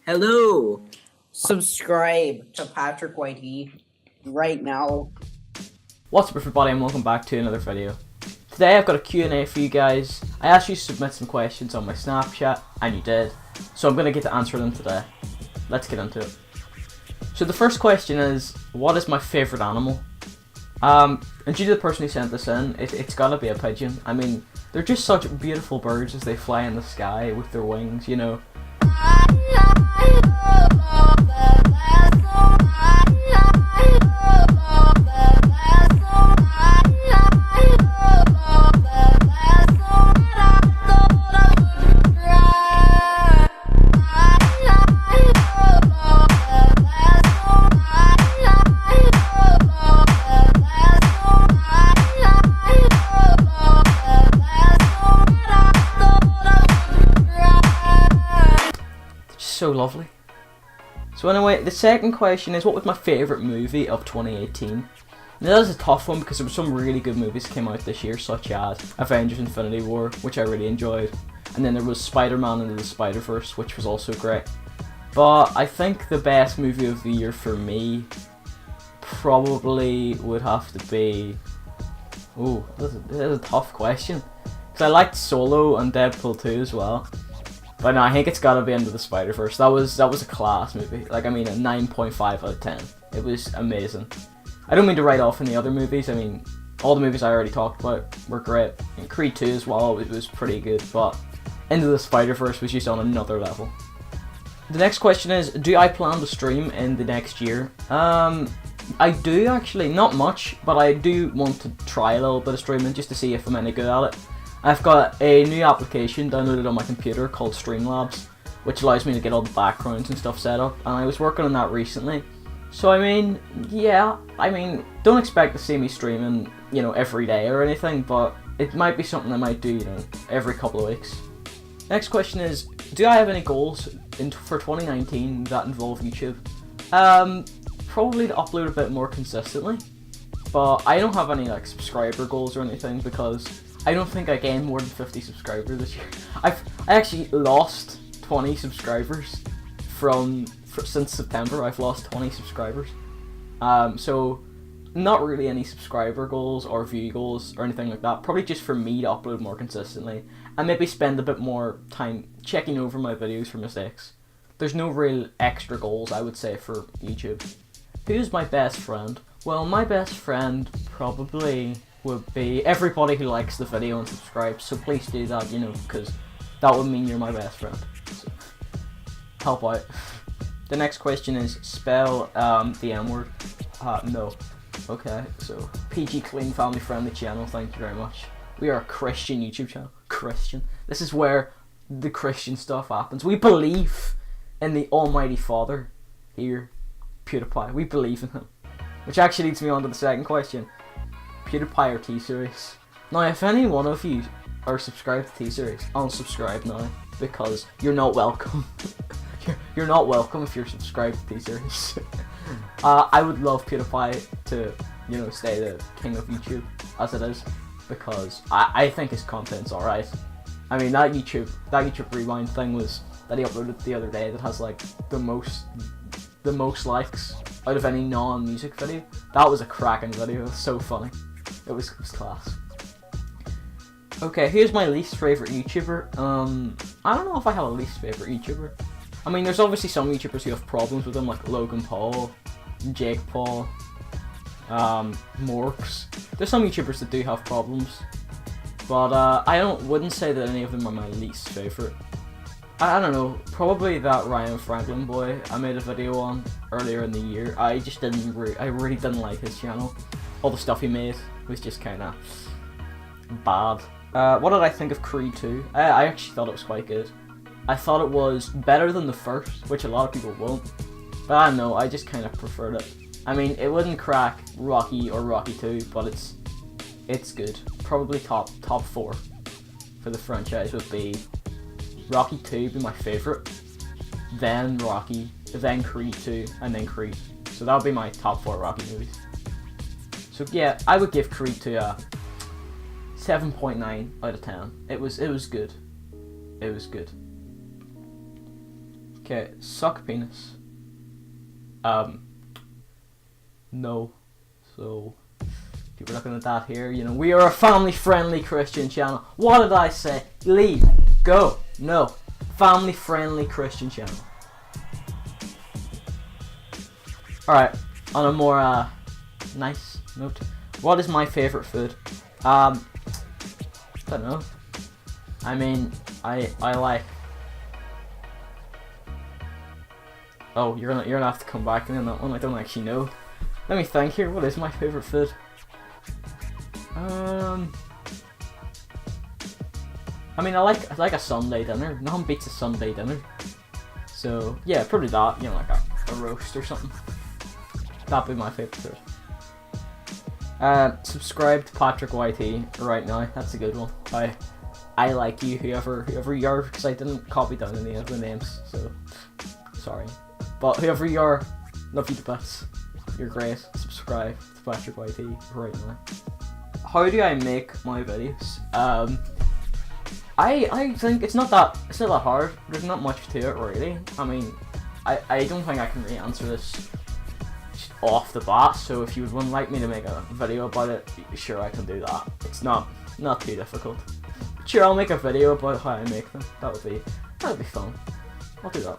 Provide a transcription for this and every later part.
Hello. Subscribe to Patrick Whitey right now. What's up everybody and welcome back to another video. Today I've got a Q&A for you guys. I asked you to submit some questions on my Snapchat and you did. So I'm going to get to answer them today. Let's get into it. So the first question is, what is my favourite animal? And due to the person who sent this in, it's got to be a pigeon. I mean, they're just such beautiful birds as they fly in the sky with their wings, you know. So lovely. So anyway, the second question is, what was my favourite movie of 2018? Now that is a tough one because there were some really good movies that came out this year, such as Avengers Infinity War, which I really enjoyed, and then there was Spider-Man Into the Spider-Verse, which was also great. But I think the best movie of the year for me probably would have to be... Ooh, this is a tough question. Because I liked Solo and Deadpool 2 as well. But no, I think it's gotta be Into the Spider-Verse. That was a class movie. Like, I mean, a 9.5 out of 10. It was amazing. I don't mean to write off any other movies. I mean, all the movies I already talked about were great. And Creed 2 as well, it was pretty good. But Into the Spider-Verse was just on another level. The next question is, do I plan to stream in the next year? I do actually. Not much, but I do want to try a little bit of streaming just to see if I'm any good at it. I've got a new application downloaded on my computer called Streamlabs, which allows me to get all the backgrounds and stuff set up, and I was working on that recently. So I mean, yeah, don't expect to see me streaming, you know, every day or anything, but it might be something I might do, you know, every couple of weeks. Next question is, do I have any goals for 2019 that involve YouTube? Probably to upload a bit more consistently, but I don't have any like subscriber goals or anything because I don't think I gained more than 50 subscribers this year. I actually lost 20 subscribers since September. I've lost 20 subscribers. So not really any subscriber goals or view goals or anything like that. Probably just for me to upload more consistently and maybe spend a bit more time checking over my videos for mistakes. There's no real extra goals, I would say, for YouTube. Who's my best friend? Well, my best friend probably would be everybody who likes the video and subscribes, so please do that, you know, because that would mean you're my best friend. So, help out. The next question is, spell the M-word. No. Okay, so PG Clean Family Friendly Channel, thank you very much. We are a Christian YouTube channel. Christian. This is where the Christian stuff happens. We believe in the Almighty Father here, PewDiePie. We believe in him. Which actually leads me on to the second question. PewDiePie or T-Series? Now, if any one of you are subscribed to T-Series, unsubscribe now, because you're not welcome. you're not welcome if you're subscribed to T-Series. I would love PewDiePie to, you know, stay the king of YouTube, as it is, because I think his content's alright. I mean, that YouTube Rewind thing was, that he uploaded the other day, that has like the most likes out of any non-music video. That was a cracking video. It was so funny. It was class. Okay, here's my least favourite YouTuber. I don't know if I have a least favourite YouTuber. I mean, there's obviously some YouTubers who have problems with them, like Logan Paul, Jake Paul, Morks. There's some YouTubers that do have problems, but I wouldn't say that any of them are my least favourite. I don't know, probably that Ryan Franklin boy I made a video on earlier in the year. I just I really didn't like his channel. All the stuff he made was just kinda bad. What did I think of Creed 2? I actually thought it was quite good. I thought it was better than the first, which a lot of people won't. But I don't know, I just kinda preferred it. I mean, it wouldn't crack Rocky or Rocky 2, but it's good. Probably top 4 for the franchise would be Rocky 2 would be my favourite, then Rocky, then Creed 2, and then Creed. So that would be my top 4 Rocky movies. So yeah, I would give Creed 2 a 7.9 out of 10. It was good. It was good. Okay, suck penis. No. So, if you're looking at that here, you know, we are a family-friendly Christian channel. What did I say? Leave. Go. No. Family-friendly Christian channel. Alright, on a more, nice note. What is my favourite food? I don't know. I mean, I like... Oh, you're gonna have to come back in on that one. I don't actually know. Let me think here. What is my favourite food? I mean, I like a Sunday dinner. Nothing beats a Sunday dinner. So yeah, probably that. You know, like a roast or something. That'd be my favourite food. Subscribe to Patrick YT right now. That's a good one. I like you, whoever you are, because I didn't copy down any of the names, so sorry. But whoever you are, love you to bits. You're great. Subscribe to Patrick YT right now. How do I make my videos? I think it's not that hard. There's not much to it really. I mean, I don't think I can really answer this off the bat. So if you would like me to make a video about it, sure, I can do that. It's not too difficult. Sure, I'll make a video about how I make them. That would be fun. I'll do that.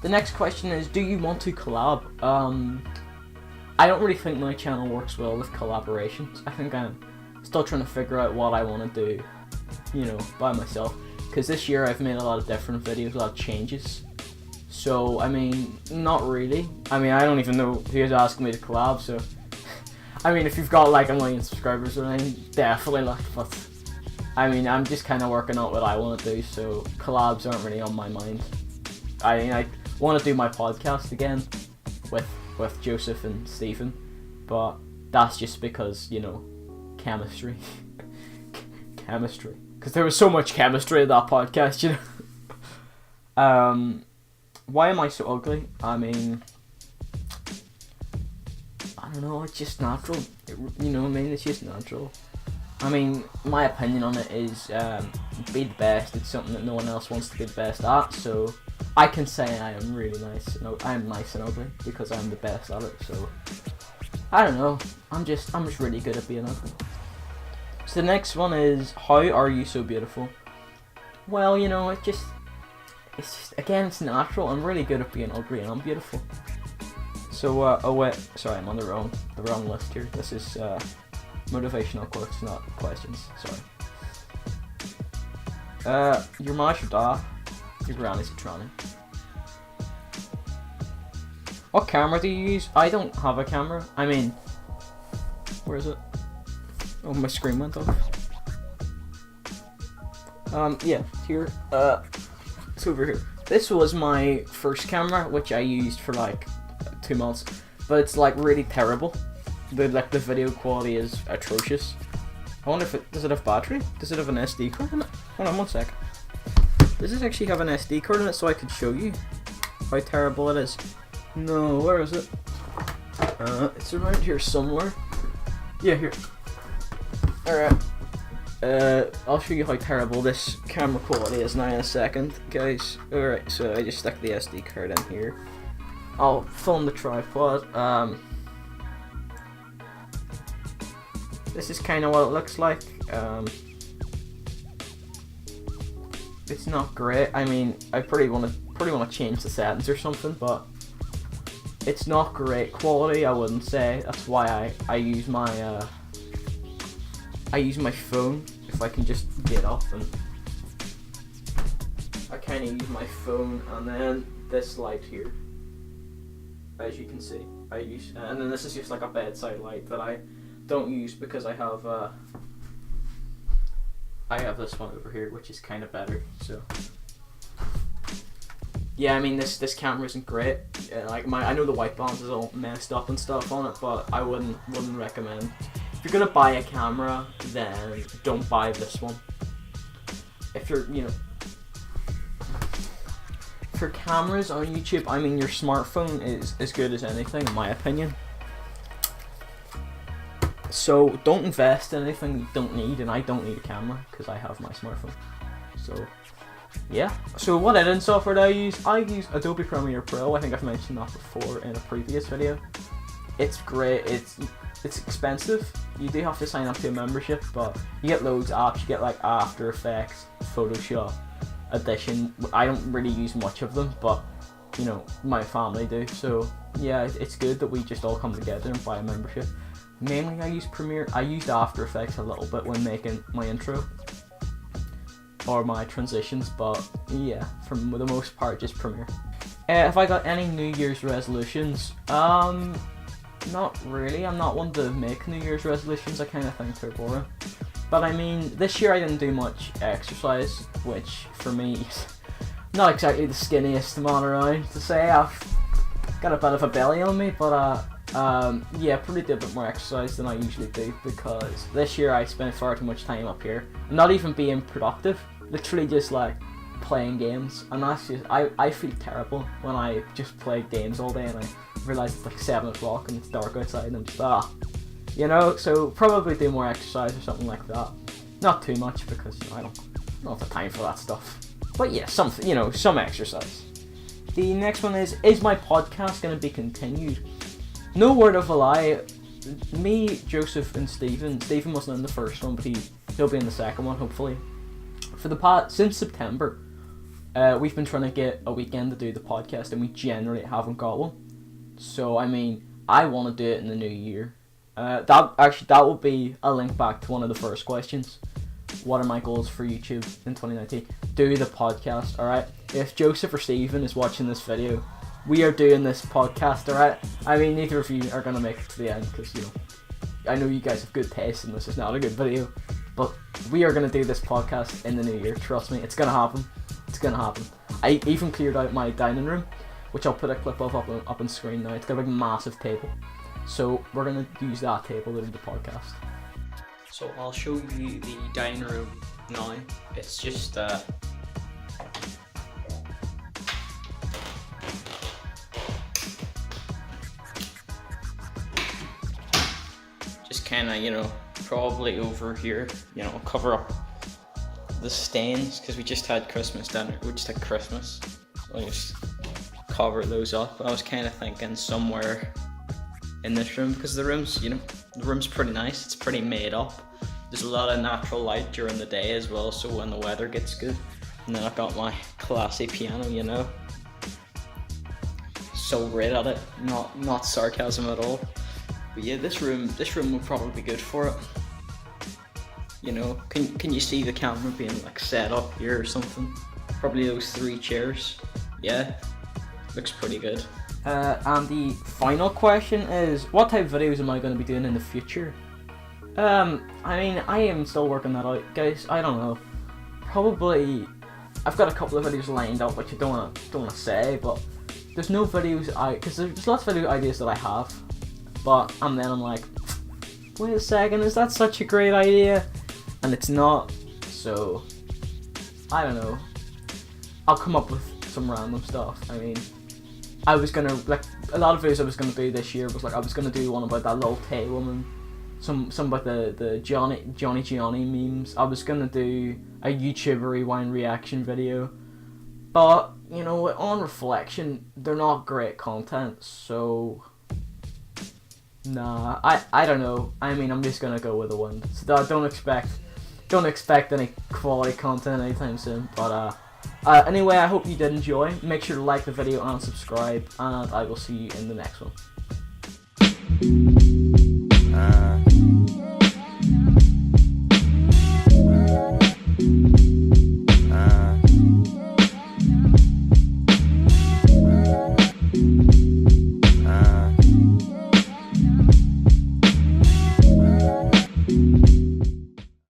The next question is, do you want to collab? I don't really think my channel works well with collaborations. I think I'm still trying to figure out what I want to do, you know, by myself. Because this year I've made a lot of different videos, a lot of changes. So, I mean, not really. I mean, I don't even know who's asking me to collab, so... I mean, if you've got like 1 million subscribers or anything, definitely like, but... I mean, I'm just kind of working out what I want to do, so collabs aren't really on my mind. I mean, I want to do my podcast again with Joseph and Stephen, but that's just because, you know, chemistry. Chemistry. Because there was so much chemistry in that podcast, you know. Why am I so ugly? I mean, I don't know, it's just natural. You know what I mean? It's just natural. I mean, my opinion on it is, be the best. It's something that no one else wants to be the best at, so I can say I am really nice. I am nice and ugly because I'm the best at it, so I don't know. I'm just really good at being ugly. So the next one is, how are you so beautiful? Well, you know, it's just again, it's natural. I'm really good at being ugly and I'm beautiful. So oh wait, sorry, I'm on the wrong list here. This is motivational quotes, not questions. Sorry. Your ma should die. Your granny's a tranny. What camera do you use? I don't have a camera. I mean, where is it? Oh, my screen went off. Yeah, here. It's over here. This was my first camera, which I used for like 2 months, but it's like really terrible. The video quality is atrocious. I wonder if does it have battery? Does it have an SD card in it? Hold on 1 sec. Does this actually have an SD card in it so I could show you how terrible it is? No, where is it? It's around here somewhere. Yeah, here. Alright. I'll show you how terrible this camera quality is now in a second, guys. Alright, so I just stuck the SD card in here. I'll film the tripod. This is kind of what it looks like. It's not great. I mean, I probably want to change the settings or something, but it's not great quality, I wouldn't say. That's why I use my phone. If I can just get up, and I kind of use my phone, and then this light here, as you can see, I use, and then this is just like a bedside light that I don't use because I have this one over here, which is kind of better. So yeah, I mean, this camera isn't great. Like I know the white balance is all messed up and stuff on it, but I wouldn't recommend. If you're gonna buy a camera, then don't buy this one. If you're, you know, for cameras on YouTube, I mean, your smartphone is as good as anything, in my opinion. So don't invest in anything you don't need, and I don't need a camera because I have my smartphone. So yeah. So what editing software do I use? I use Adobe Premiere Pro. I think I've mentioned that before in a previous video. It's great. It's expensive. You do have to sign up to a membership, but you get loads of apps. You get like After Effects, Photoshop, Audition. I don't really use much of them, but you know, my family do. So yeah, it's good that we just all come together and buy a membership. Mainly I use Premiere. I used After Effects a little bit when making my intro or my transitions, but yeah, for the most part just Premiere. Have I got any New Year's resolutions? Not really. I'm not one to make New Year's resolutions. I kind of think they're boring. But I mean, this year I didn't do much exercise, which for me is not exactly the skinniest man around to say. I've got a bit of a belly on me, but yeah, probably do a bit more exercise than I usually do, because this year I spent far too much time up here, not even being productive, literally just like playing games, and that's just, I feel terrible when I just play games all day and I realise it's like 7 o'clock and it's dark outside and I'm just you know, so probably do more exercise or something like that. Not too much, because you know, I don't have the time for that stuff, but yeah, something, you know, some exercise. The next one is my podcast going to be continued? No word of a lie. Me, Joseph, and Stephen wasn't in the first one, but he'll be in the second one, hopefully. For the past, since September, we've been trying to get a weekend to do the podcast, and we generally haven't got one. So, I mean, I want to do it in the new year. That will be a link back to one of the first questions. What are my goals for YouTube in 2019? Do the podcast, alright? If Joseph or Stephen is watching this video, we are doing this podcast, alright? I mean, neither of you are going to make it to the end, because, you know, I know you guys have good taste and this is not a good video, but we are going to do this podcast in the new year, trust me, it's going to happen. It's going to happen. I even cleared out my dining room, which I'll put a clip of up on screen now. It's got a big massive table. So we're going to use that table to do the podcast. So I'll show you the dining room now. It's just kind of, you know, probably over here, you know, cover up the stains, because we just had Christmas dinner. We just had Christmas, so I just cover those up. I was kind of thinking somewhere in this room, because the room's, you know, the room's pretty nice. It's pretty made up. There's a lot of natural light during the day as well, so when the weather gets good. And then I've got my classy piano, you know. So great at it. Not sarcasm at all. But yeah, this room would probably be good for it. You know, can you see the camera being like set up here or something? Probably those 3 chairs. Yeah, looks pretty good. And the final question is, what type of videos am I going to be doing in the future? I mean, I am still working that out, guys. I don't know. Probably, I've got a couple of videos lined up, which I don't want to say, but there's no videos because there's lots of video ideas that I have, and then I'm like, wait a second, is that such a great idea? And it's not. So I don't know. I'll come up with some random stuff. I mean, I was gonna, like, a lot of videos I was gonna do this year was like, I was gonna do one about that little Tay woman, some about the Johnny memes. I was gonna do a YouTuber rewind reaction video, but you know, on reflection, they're not great content. So nah, I don't know. I mean, I'm just gonna go with the one. So don't expect any quality content anytime soon. But anyway, I hope you did enjoy. Make sure to like the video and subscribe, and I will see you in the next one.